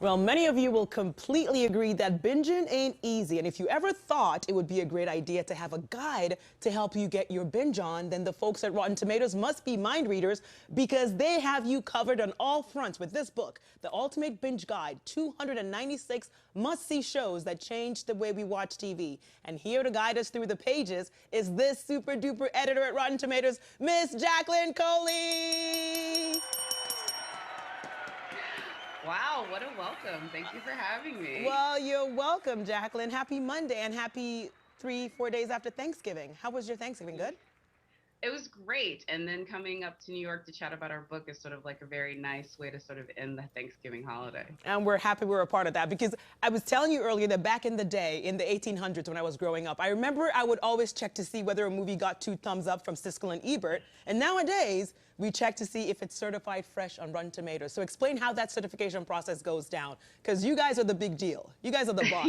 Well, many of you will completely agree that binging ain't easy. And if you ever thought it would be a great idea to have a guide to help you get your binge on, then the folks at Rotten Tomatoes must be mind readers because they have you covered on all fronts with this book, The Ultimate Binge Guide, 296 must-see shows that changed the way we watch TV. And here to guide us through the pages is this super-duper editor at Rotten Tomatoes, Miss Jacqueline Coley. Wow, what a welcome. Thank you for having me. Well, you're welcome, Jacqueline. Happy Monday and happy 3-4 days after Thanksgiving. How was your Thanksgiving? Good? It was great. And then coming up to New York to chat about our book is sort of like a very nice way to sort of end the Thanksgiving holiday. And we're happy we're a part of that because I was telling you earlier that back in the day, in the 1800s when I was growing up, I remember I would always check to see whether a movie got 2 thumbs up from Siskel and Ebert. And nowadays, we check to see if it's certified fresh on Rotten Tomatoes. So explain how that certification process goes down because you guys are the big deal. You guys are the bar.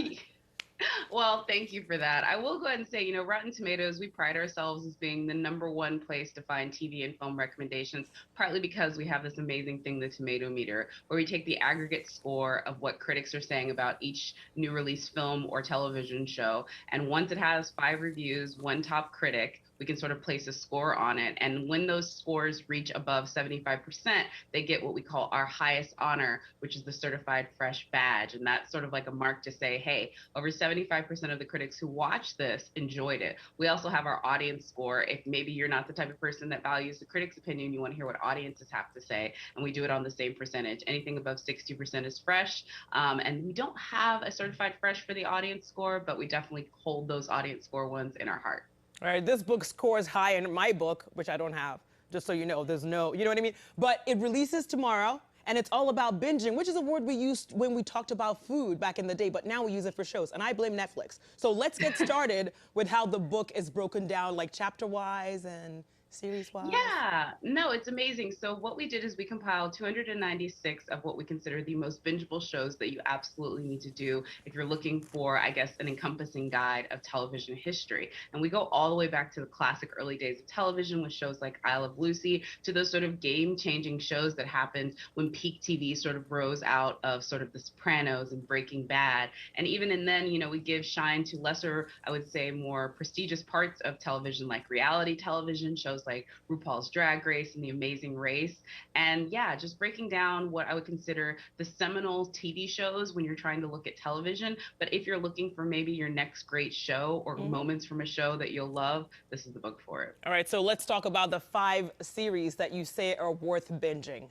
Well, thank you for that. I will go ahead and say, Rotten Tomatoes, we pride ourselves as being the #1 place to find TV and film recommendations, partly because we have this amazing thing, the Tomato Meter, where we take the aggregate score of what critics are saying about each new release film or television show. And once it has 5 reviews, 1 top critic, we can sort of place a score on it. And when those scores reach above 75%, they get what we call our highest honor, which is the certified fresh badge. And that's sort of like a mark to say, hey, over 75% of the critics who watched this enjoyed it. We also have our audience score. If maybe you're not the type of person that values the critic's opinion, you want to hear what audiences have to say. And we do it on the same percentage. Anything above 60% is fresh. And we don't have a certified fresh for the audience score, but we definitely hold those audience score ones in our heart. All right, this book scores high in my book, which I don't have, just so you know, there's no, you know what I mean? But it releases tomorrow, and it's all about binging, which is a word we used when we talked about food back in the day, but now we use it for shows, and I blame Netflix. So let's get started with how the book is broken down, like chapter-wise and series-wise. Yeah, no, it's amazing. So what we did is we compiled 296 of what we consider the most bingeable shows that you absolutely need to do if you're looking for, I guess, an encompassing guide of television history. And we go all the way back to the classic early days of television with shows like I Love Lucy to those sort of game-changing shows that happened when peak TV sort of rose out of sort of The Sopranos and Breaking Bad. And even in then, we give shine to lesser, I would say, more prestigious parts of television like reality television, shows like RuPaul's Drag Race and The Amazing Race. And yeah, just breaking down what I would consider the seminal TV shows when you're trying to look at television. But if you're looking for maybe your next great show or moments from a show that you'll love, this is the book for it. All right, so let's talk about the 5 series that you say are worth binging.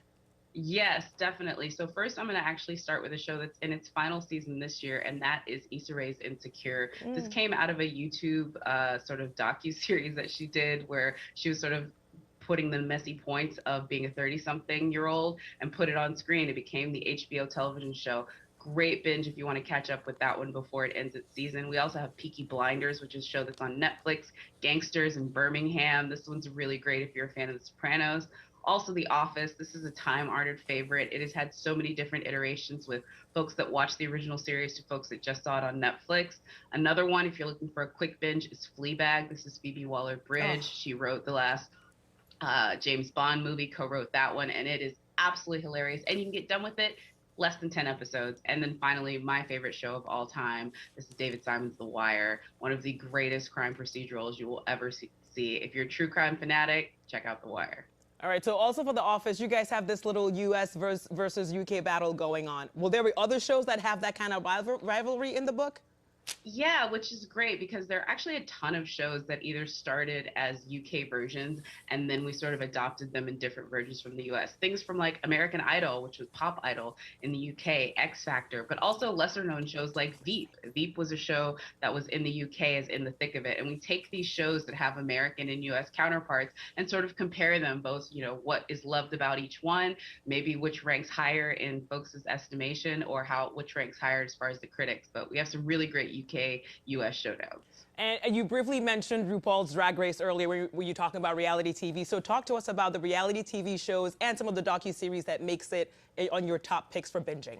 Yes, definitely. So first, I'm going to actually start with a show that's in its final season this year, and that is Issa Rae's Insecure. This came out of a YouTube sort of docu-series that she did where she was sort of putting the messy points of being a 30-something-year-old and put it on screen. It became the HBO television show. Great binge if you want to catch up with that one before it ends its season. We also have Peaky Blinders, which is a show that's on Netflix, Gangsters in Birmingham. This one's really great if you're a fan of The Sopranos. Also, The Office. This is a time-honored favorite. It has had so many different iterations with folks that watched the original series to folks that just saw it on Netflix. Another one, if you're looking for a quick binge, is Fleabag. This is Phoebe Waller-Bridge. She wrote the last James Bond movie, co-wrote that one, and it is absolutely hilarious. And you can get done with it less than 10 episodes. And then finally, my favorite show of all time, this is David Simon's The Wire, one of the greatest crime procedurals you will ever see. If you're a true crime fanatic, check out The Wire. All right, so also for The Office, you guys have this little US versus UK battle going on. Will there be other shows that have that kind of rivalry in the book? Yeah, which is great because there are actually a ton of shows that either started as UK versions and then we sort of adopted them in different versions from the US. Things from like American Idol, which was Pop Idol in the UK, X Factor, but also lesser known shows like Veep. Veep was a show that was in the UK as in the thick of it. And we take these shows that have American and US counterparts and sort of compare them both, what is loved about each one, maybe which ranks higher in folks' estimation or which ranks higher as far as the critics. But we have some really great UK, US showdowns. And you briefly mentioned RuPaul's Drag Race earlier when you talking about reality TV. So talk to us about the reality TV shows and some of the docuseries that makes it on your top picks for binging.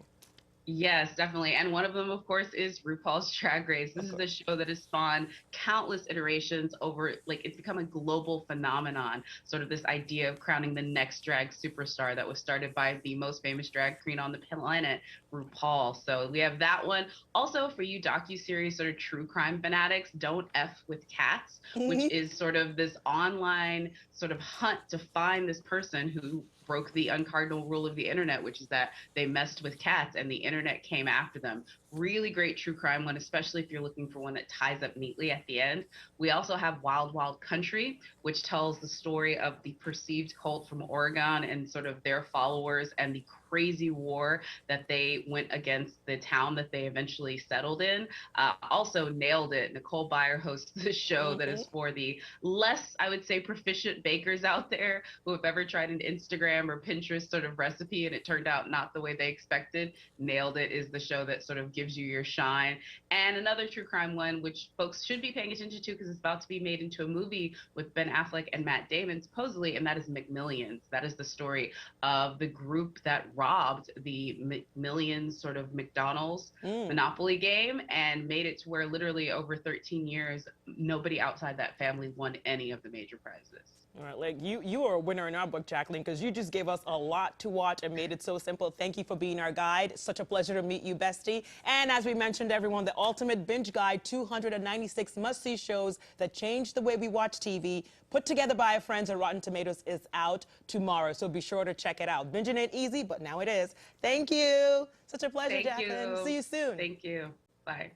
Yes, definitely. And one of them, of course, is RuPaul's Drag Race. This Of is course. a show that has spawned countless iterations over, like, it's become a global phenomenon. Sort of this idea of crowning the next drag superstar that was started by the most famous drag queen on the planet, RuPaul. So we have that one. Also, for you docuseries sort of true crime fanatics, Don't F with Cats, which Mhm. is sort of this online sort of hunt to find this person who broke the uncardinal rule of the internet, which is that they messed with cats and the internet came after them. Really great true crime one, especially if you're looking for one that ties up neatly at the end. We also have Wild Wild Country, which tells the story of the perceived cult from Oregon and sort of their followers and the crazy war that they went against the town that they eventually settled in. Also nailed it. Nicole Byer hosts the show that Mhm. is for the less, I would say, proficient bakers out there who have ever tried an Instagram or Pinterest sort of recipe and it turned out not the way they expected. Nailed It is the show that sort of gives you your shine. And another true crime one, which folks should be paying attention to because it's about to be made into a movie with Ben Affleck and Matt Damon, supposedly, and that is McMillions. That is the story of the group that robbed the McMillions sort of McDonald's Mm. Monopoly game and made it to where literally over 13 years, nobody outside that family won any of the major prizes. All right, like you are a winner in our book, Jacqueline, because you just gave us a lot to watch and made it so simple. Thank you for being our guide. Such a pleasure to meet you, bestie. And as we mentioned, everyone, the Ultimate Binge Guide, 296 must-see shows that change the way we watch TV, put together by our friends at Rotten Tomatoes, is out tomorrow. So be sure to check it out. Binging ain't easy, but now it is. Thank you. Such a pleasure, Thank Jacqueline. See you. you soon. Thank you. Bye.